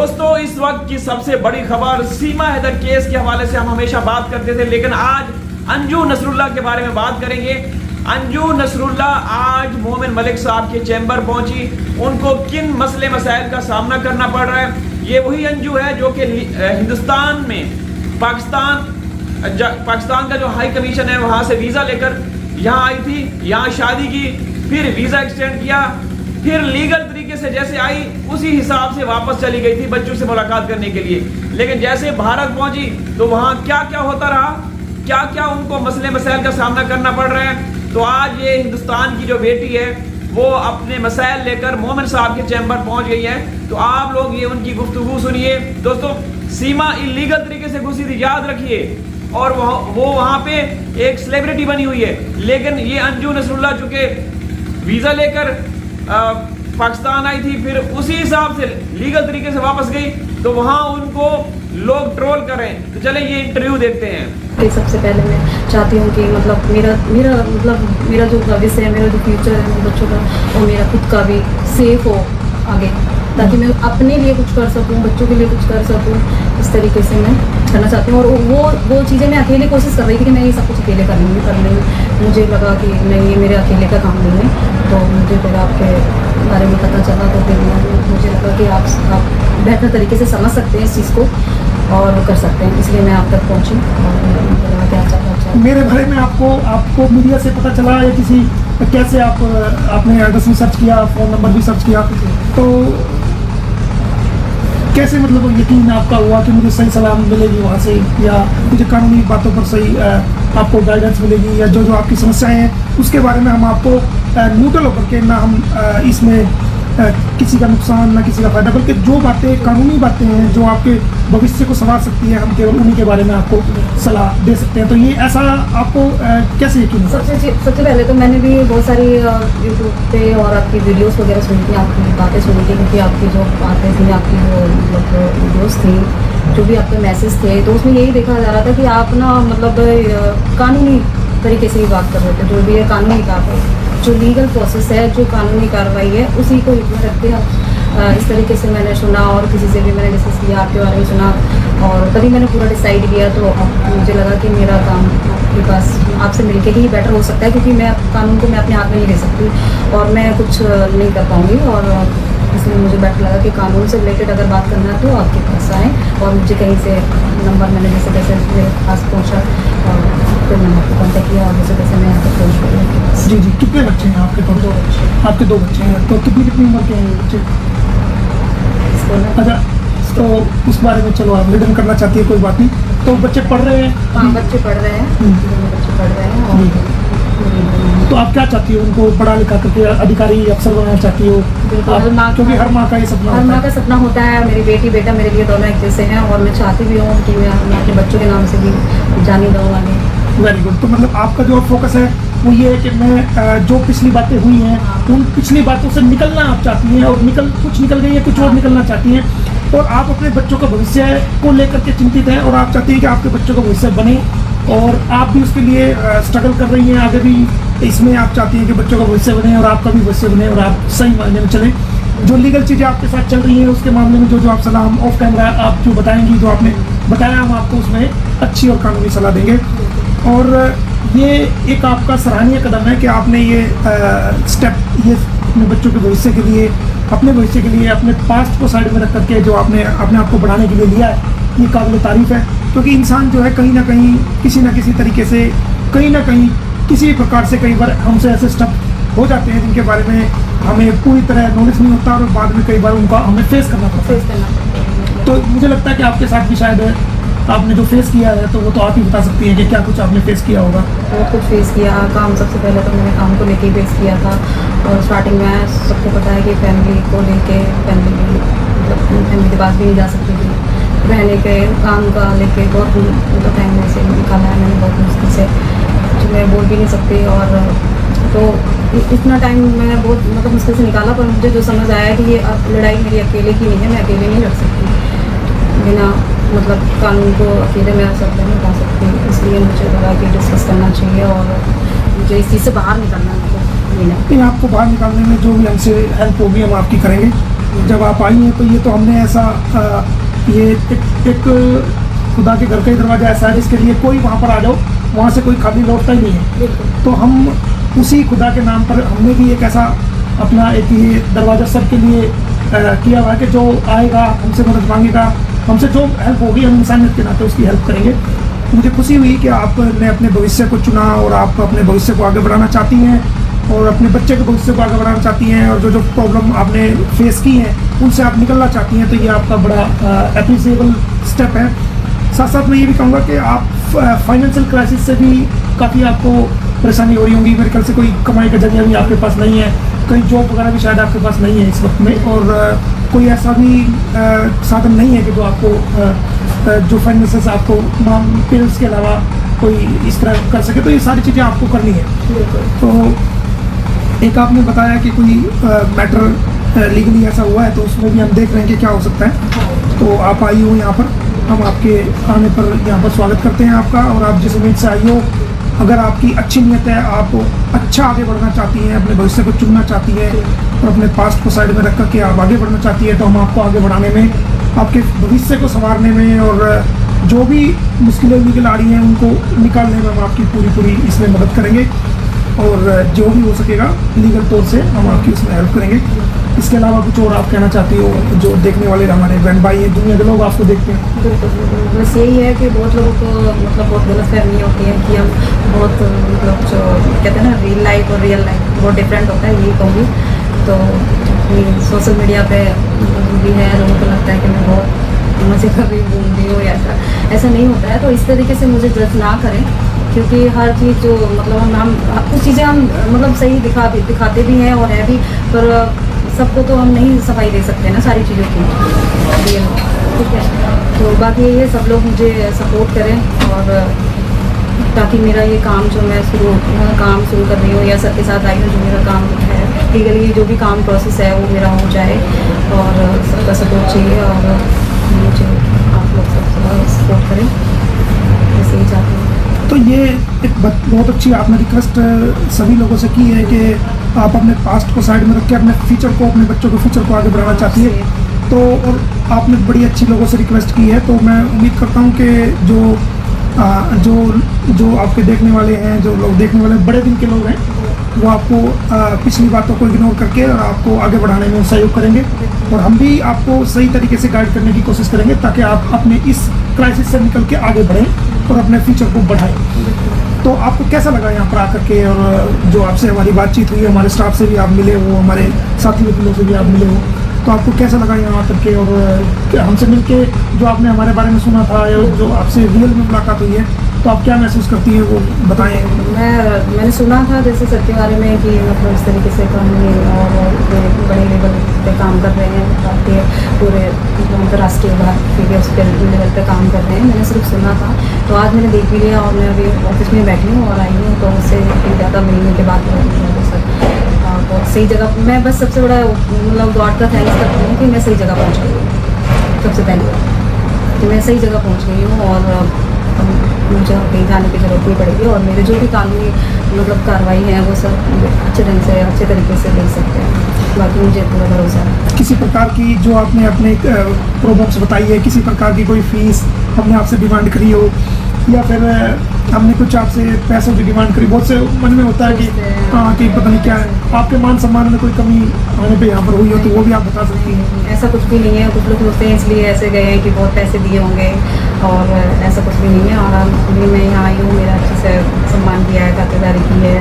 दोस्तों, इस वक्त की सबसे बड़ी खबर सीमा हैदर केस के हवाले से हम हमेशा बात करते थे, लेकिन आज अंजू नसरुल्लाह के बारे में बात करेंगे। अंजू नसरुल्लाह आज मोमिन मलिक साहब के चैम्बर पहुंची। उनको किन मसले मसाइल का सामना करना पड़ रहा है, ये वही अंजू है जो कि हिंदुस्तान में पाकिस्तान का जो हाई कमीशन है वहाँ से वीज़ा लेकर यहाँ आई थी, यहाँ शादी की, फिर वीज़ा एक्सटेंड किया, फिर लीगल तरीके से जैसे आई उसी हिसाब से वापस चली गई थी बच्चों से मुलाकात करने के लिए। लेकिन जैसे भारत पहुंची तो वहाँ क्या क्या होता रहा, क्या क्या उनको मसले मसाइल का सामना करना पड़ रहा है। तो आज ये हिंदुस्तान की जो बेटी है वो अपने मसाइल लेकर मोमिन साहब के चैम्बर पहुंच गई है। तो आप लोग ये उनकी गुफ्तगू सुनिए। दोस्तों, सीमा इलीगल तरीके से घुसी थी, याद रखिए, और वो वहाँ पे एक सेलिब्रिटी बनी हुई है। लेकिन ये अंजू नसरुल्लाह चूँकि वीज़ा लेकर पाकिस्तान आई थी, फिर उसी हिसाब से लीगल तरीके से वापस गई, तो वहाँ उनको लोग ट्रोल करें। तो चले ये इंटरव्यू देखते हैं। सबसे पहले मैं चाहती हूँ कि मतलब मेरा जो भविष्य है, मेरा जो फ्यूचर है मेरे बच्चों का, और मेरा खुद का भी सेफ हो आगे, ताकि मैं अपने लिए कुछ कर सकूँ, बच्चों के लिए कुछ कर सकूँ। इस तरीके से मैं करना चाहती हूँ। और वो चीज़ें मैं अकेले कोशिश कर रही थी कि मैं ये सब कुछ अकेले कर लूँगी। मुझे लगा कि नहीं, ये मेरे अकेले का काम नहीं है। तो मुझे फिर आपके बारे में पता चला, तो फिर मुझे लगा कि आप बेहतर तरीके से समझ सकते हैं इस चीज़ को और कर सकते हैं, इसलिए मैं आप तक पहुँची और मुझे लगा कि अच्छा। मेरे बारे में आपको मीडिया से पता चला या किसी कैसे आपने एड्रेस भी सर्च किया, फ़ोन नंबर भी सर्च किया, तो कैसे मतलब यकीन आपका हुआ कि मुझे सही सलाह मिलेगी वहाँ से, या मुझे कानूनी बातों पर सही आपको गाइडेंस मिलेगी, या जो आपकी समस्याएं हैं उसके बारे में हम आपको न्यूट्रल होकर के ना हम इसमें किसी का नुकसान ना किसी का फायदा, बल्कि जो बातें कानूनी बातें हैं जो आपके भविष्य को संवार सकती है, हम केवल उन्हीं के बारे में आपको सलाह दे सकते हैं। तो ये ऐसा आपको कैसे यकीन हुआ? सबसे पहले तो मैंने भी बहुत सारी यूट्यूब पे और आपकी वीडियोस वगैरह सुनी थी, आपकी बातें सुनी थी, क्योंकि आपकी जो बातें थी, आपकी जो मतलब वीडियोस थी, जो भी आपके मैसेज थे, तो उसमें यही देखा जा रहा था कि आप ना मतलब कानूनी तरीके से ही बात कर रहे थे। जो भी है कानूनी कार्रवाई, जो लीगल प्रोसेस है, जो कानूनी कार्रवाई है, उसी को इग्नोर करते हैं। इस तरीके से मैंने सुना और किसी से भी मैंने डिस्कस किया, आपके बारे में सुना, और तभी मैंने पूरा डिसाइड किया। तो मुझे लगा कि मेरा काम आपके पास आपसे मिलके ही बेटर हो सकता है, क्योंकि मैं कानून को मैं अपने हाथ में नहीं ले सकती और मैं कुछ नहीं कर पाऊँगी, और इसलिए मुझे बेटर लगा कि कानून से रिलेटेड अगर बात करना है तो आपके पास आएँ। और मुझे कहीं से नंबर मैंने जैसे मेरे पास पहुँचा और फिर मैंने आपको कॉन्टेक्ट किया, और जैसे मैं यहाँ पर पहुँच गई। जी, कितने बच्चे हैं आपके? 2 बच्चे। आपके 2 बच्चे हैं, तो कितनी उम्र के हैं बच्चे? अच्छा, तो उस बारे में चलो आप रिटर्न करना चाहती है, कोई बात नहीं। तो बच्चे पढ़ रहे हैं? हाँ, बच्चे पढ़ रहे हैं, बच्चे पढ़ रहे हैं। तो आप क्या चाहती हो? उनको पढ़ा लिखा करके अधिकारी अफसर बनाना चाहती हो? क्योंकि हर माँ का ये सपना, हर माँ का सपना होता है। मेरी बेटी बेटा मेरे लिए दोनों एक जैसे हैं, और मैं चाहती भी हूँ कि मैं अपने बच्चों के नाम से भी जानी दूँ आगे। Very good. तो मतलब आपका जो फोकस है वो ये है कि मैं जो पिछली बातें हुई हैं उन पिछली बातों से निकलना आप चाहती हैं, और कुछ निकल गई है, कुछ और निकलना चाहती हैं, और आप अपने बच्चों का भविष्य को लेकर के चिंतित हैं, और आप चाहती हैं कि आपके बच्चों का भविष्य बने, और आप भी उसके लिए स्ट्रगल कर रही हैं आगे भी। इसमें आप चाहती हैं कि बच्चों का भविष्य बने और आपका भी भविष्य बने, और आप सही मायने में चलें। जो लीगल चीज़ें आपके साथ चल रही हैं उसके मामले में जो आप सलाह हम ऑफ कैमरा आप जो बताएंगी, जो आपने बताया, हम आपको उसमें अच्छी और कानूनी सलाह देंगे। और ये एक आपका सराहनीय कदम है कि आपने ये स्टेप, ये अपने बच्चों के भविष्य के लिए, अपने भविष्य के लिए, अपने पास्ट को साइड में रख करके जो आपने अपने आप को बढ़ाने के लिए लिया है, ये काबिल तारीफ़ है। क्योंकि इंसान जो है कहीं ना कहीं किसी न किसी तरीके से, कहीं ना कहीं किसी प्रकार से, कई बार हमसे ऐसे स्टेप हो जाते हैं जिनके बारे में हमें पूरी तरह नॉलेज नहीं होता, और बाद में कई बार उनका हमें फेस करना पड़ता है। तो मुझे लगता है कि आपके साथ भी शायद आपने जो फेस किया है, तो वो तो आप ही बता सकती हैं कि क्या कुछ आपने फेस किया होगा। बहुत कुछ फेस किया। काम सबसे पहले तो मैंने काम को लेके फेस किया था, और स्टार्टिंग में सबको पता है कि फैमिली को लेके, फैमिली के पास भी नहीं जा सकती थी, रहने के काम का लेके बहुत मतलब टाइम में से निकाला है मैंने, बहुत मुश्किल से, जो मैं बोल भी नहीं सकती। और तो इतना टाइम मैं बहुत मतलब मुश्किल से निकाला, पर मुझे जो समझ आया कि ये अब लड़ाई मेरी अकेले की नहीं है, मैं अकेले नहीं लड़ सकती, बिना मतलब कानून को अकेले मैं सब नहीं उठा सकती। इसलिए मुझे लगा कि डिस्कस करना चाहिए, और मुझे इस चीज़ से बाहर निकलना है। आपको बाहर निकालने में जो भी हमसे हेल्प होगी हम आपकी करेंगे। जब आप आई हैं तो ये तो हमने ऐसा ये एक खुदा के घर का ही दरवाज़ा ऐसा है जिसके लिए कोई वहाँ पर आ जाओ, वहाँ से कोई खाली लौटता ही नहीं है। बिल्कुल। तो हम उसी खुदा के नाम पर हमने भी एक ऐसा अपना एक ये दरवाज़ा सबके लिए किया हुआ है कि जो आएगा हमसे मदद मांगेगा, हमसे जो हेल्प होगी हम इंसानियत के नाते उसकी हेल्प करेंगे। मुझे खुशी हुई कि आपने अपने भविष्य को चुना और आप अपने भविष्य को आगे बढ़ाना चाहती हैं और अपने बच्चे के भविष्य को आगे बढ़ाना चाहती हैं, और जो जो प्रॉब्लम आपने फेस की हैं उनसे आप निकलना चाहती हैं, तो ये आपका बड़ा अप्रिसिएबल स्टेप है। साथ साथ मैं ये भी कहूँगा कि आप फाइनेंशियल क्राइसिस से भी काफ़ी आपको परेशानी हो रही होंगी। मेरे ख्याल से कोई कमाई का जरिया भी आपके पास नहीं है, कहीं जॉब वगैरह भी शायद आपके पास नहीं है इस वक्त में, और कोई ऐसा भी साधन नहीं है कि जो आपको जो फाइनेंसेस आपको पेरेंट्स के अलावा कोई इस तरह कर सके, तो ये सारी चीज़ें आपको करनी है। तो एक आपने बताया कि कोई मैटर लीगली ऐसा हुआ है, तो उसमें भी हम देख रहे हैं कि क्या हो सकता है। तो आप आई हो यहाँ पर, हम आपके आने पर यहाँ पर स्वागत करते हैं आपका, और आप जिस उम्मीद से आई हो, अगर आपकी अच्छी नीयत है, आप अच्छा आगे बढ़ना चाहती हैं, अपने भविष्य को चुनना चाहती हैं और अपने पास्ट को साइड में रख कर के आप आगे बढ़ना चाहती है, तो हम आपको आगे बढ़ाने में, आपके भविष्य को संवारने में और जो भी मुश्किलें निकल आ रही हैं उनको निकालने में हम आपकी पूरी इसमें मदद करेंगे, और जो भी हो सकेगा लीगल तौर से हम आपकी उसमें हेल्प करेंगे। इसके अलावा कुछ और आप कहना चाहती हो, जो देखने वाले हमारे बहन भाई हैं, दुनिया के लोग आपको देखते हैं? बिल्कुल, बस यही है कि बहुत लोगों को मतलब बहुत गलतफहमी होती है कि हम बहुत मतलब जो कहते हैं ना रियल लाइफ और रियल लाइफ बहुत डिफरेंट होता है, यही कहूँगी। तो ये सोशल मीडिया पे भी है, लोगों को लगता है कि मैं बहुत मजे कर रही हूँ, घूम रही हूँ, ऐसा नहीं होता है। तो इस तरीके से मुझे जज ना करें, क्योंकि हर चीज़ जो मतलब हम कुछ चीज़ें हम मतलब सही दिखाते भी हैं और है भी, पर सबको तो हम नहीं सफाई दे सकते ना सारी चीज़ों की, ठीक है। तो बाकी ये सब लोग मुझे सपोर्ट करें, और ताकि मेरा ये काम जो मैं काम शुरू कर रही हूँ या सर के साथ आई हूँ, जो मेरा काम है लीगली जो भी काम प्रोसेस है वो मेरा हो जाए, और सबका सपोर्ट चाहिए, और मुझे आप लोग सब सपोर्ट करें, ऐसे ही चाहती हूँ। तो ये एक बहुत अच्छी आपने रिक्वेस्ट सभी लोगों से की है कि आप अपने पास्ट को साइड में रख के अपने फ्यूचर को, अपने बच्चों के फ्यूचर को आगे बढ़ाना चाहती है। तो और आपने बड़ी अच्छी लोगों से रिक्वेस्ट की है, तो मैं उम्मीद करता हूँ कि जो आपके देखने वाले हैं, जो लोग देखने वाले बड़े दिन के लोग हैं, वो आपको पिछली बातों को इग्नोर करके और आपको आगे बढ़ाने में सहयोग करेंगे, और हम भी आपको सही तरीके से गाइड करने की कोशिश करेंगे ताकि आप अपने इस क्राइसिस से निकल के आगे बढ़ें और अपने फ्यूचर को बढ़ाएं। तो आपको कैसा लगा यहाँ पर आकर के, और जो आपसे हमारी बातचीत हुई, हमारे स्टाफ से भी आप मिले हो, हमारे साथी वकीलों से भी आप मिले हो, तो आपको कैसा लगा यहाँ आकर के, और हमसे मिलके जो आपने हमारे बारे में सुना था या जो आपसे रियल में मुलाकात हुई है, तो आप क्या महसूस करती हैं वो बताएं। मैंने सुना था जैसे सर के बारे में कि मतलब इस तरीके से कंपनी और बड़े लेवल पे काम कर रहे हैं, भारतीय पूरे अंतर्राष्ट्रीय भारतीय उस पर लेवल पे काम कर रहे हैं, मैंने सिर्फ सुना था। तो आज मैंने देख भी लिया, और मैं अभी ऑफिस में बैठी हूँ और आई हूँ, तो उससे ज़्यादा मिलने के बाद सर बहुत सही जगह, मैं बस सबसे बड़ा मतलब गॉड का थैंक्स करती हूँ कि मैं सही जगह पहुँच गई हूँ। सबसे पहले कि मैं सही जगह पहुँच गई हूँ, और मुझे कहीं जाने की जरूरत नहीं पड़ेगी, और मेरे जो भी कानूनी मतलब कार्रवाई है वो सब अच्छे ढंग से अच्छे तरीके से ले सकते हैं। बाकी मुझे पूरा भरोसा है। किसी प्रकार की जो आपने अपने प्रॉब्लम्स बताई है, किसी प्रकार की कोई फीस हमने आपसे डिमांड करी हो, या फिर हमने कुछ आपसे पैसों की डिमांड करी, बहुत से मन में होता है कि हाँ कि पता नहीं क्या है, आपके मान सम्मान में कोई कमी आने पे यहाँ पर हुई हो तो वो भी आप बता सकती हैं। ऐसा कुछ भी नहीं है, कुछ लोग सोचते हैं इसलिए ऐसे गए हैं कि बहुत पैसे दिए होंगे, और ऐसा कुछ भी नहीं है। और अभी मैं यहाँ आई हूँ, मेरा अच्छे से सम्मान किया है, खातिरदारी की है।